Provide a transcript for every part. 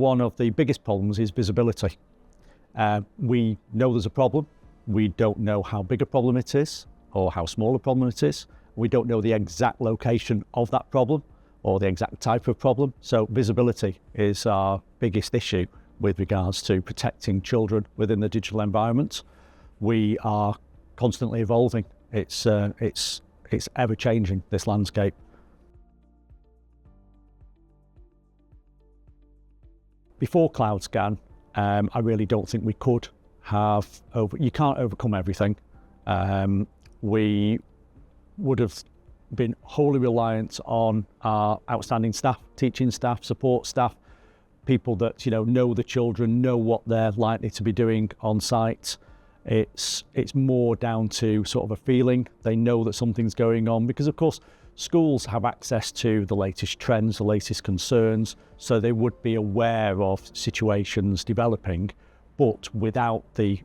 one of the biggest problems is visibility. We know there's a problem. We don't know how big a problem it is or how small a problem it is. We don't know the exact location of that problem or the exact type of problem. So visibility is our biggest issue with regards to protecting children within the digital environment. We are constantly evolving. It's ever changing, this landscape. Before Cloud Scan, I really don't think we could have you can't overcome everything. We would have been wholly reliant on our outstanding staff, teaching staff, support staff, people that know the children, know what they're likely to be doing on site. It's more down to sort of a feeling. They know that something's going on because, of course, schools have access to the latest trends, the latest concerns, so they would be aware of situations developing, but without the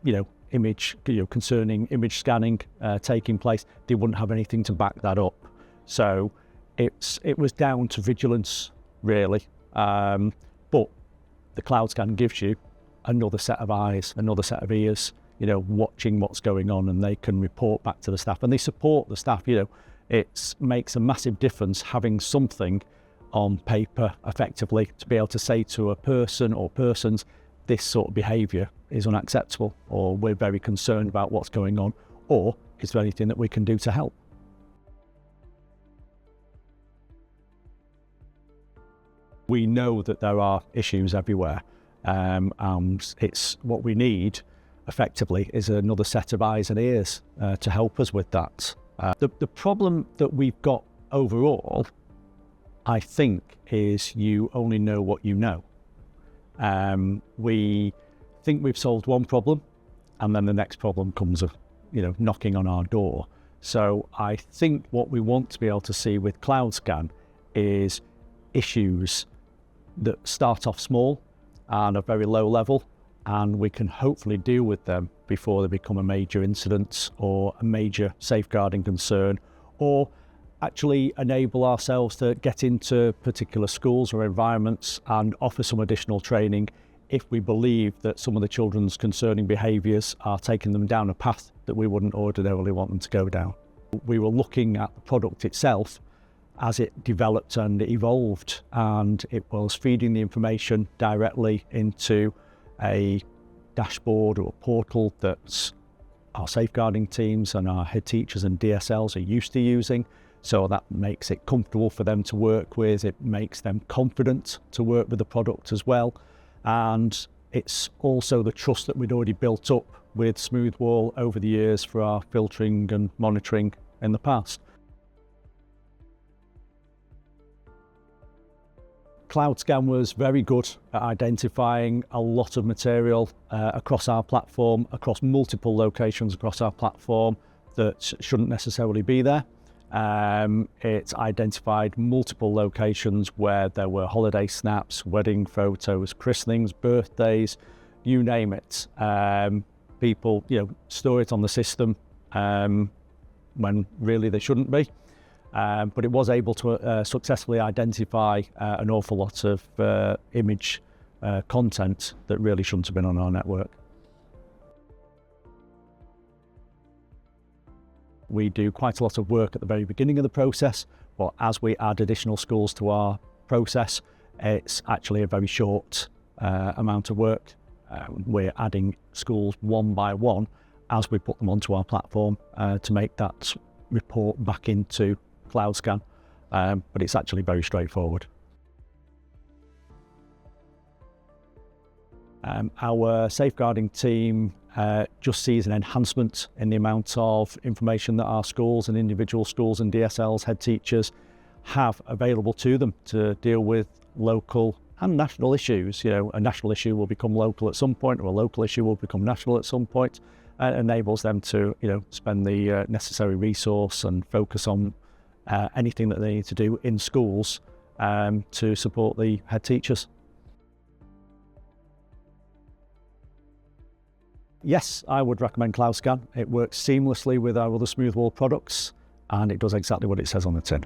concerning image scanning taking place, they wouldn't have anything to back that up. So it was down to vigilance, really. But the Cloud Scan gives you another set of eyes, another set of ears, watching what's going on, and they can report back to the staff, and they support the staff. It makes a massive difference having something on paper effectively to be able to say to a person or persons, this sort of behaviour is unacceptable, or we're very concerned about what's going on, or is there anything that we can do to help? We know that there are issues everywhere, and it's what we need effectively is another set of eyes and ears to help us with that. The problem that we've got overall, I think, is you only know what you know. We think we've solved one problem, and then the next problem comes, knocking on our door. So I think what we want to be able to see with Cloud Scan is issues that start off small and are very low level, and we can hopefully deal with them before they become a major incident or a major safeguarding concern, or actually enable ourselves to get into particular schools or environments and offer some additional training if we believe that some of the children's concerning behaviours are taking them down a path that we wouldn't ordinarily want them to go down. We were looking at the product itself as it developed and evolved, and it was feeding the information directly into a dashboard or a portal that our safeguarding teams and our head teachers and DSLs are used to using. So that makes it comfortable for them to work with. It makes them confident to work with the product as well. And it's also the trust that we'd already built up with Smoothwall over the years for our filtering and monitoring in the past. Cloud Scan was very good at identifying a lot of material across our platform, across multiple locations across our platform that shouldn't necessarily be there. It identified multiple locations where there were holiday snaps, wedding photos, christenings, birthdays, you name it. People, store it on the system when really they shouldn't be. But it was able to successfully identify an awful lot of image content that really shouldn't have been on our network. We do quite a lot of work at the very beginning of the process, but as we add additional schools to our process, it's actually a very short amount of work. We're adding schools one by one as we put them onto our platform to make that report back into Cloud Scan, but it's actually very straightforward. Our safeguarding team just sees an enhancement in the amount of information that our schools and individual schools and DSLs, head teachers, have available to them to deal with local and national issues. A national issue will become local at some point, or a local issue will become national at some point. It enables them to, spend the necessary resource and focus on anything that they need to do in schools to support the head teachers. Yes, I would recommend Cloud Scan. It works seamlessly with our other Smoothwall products, and it does exactly what it says on the tin.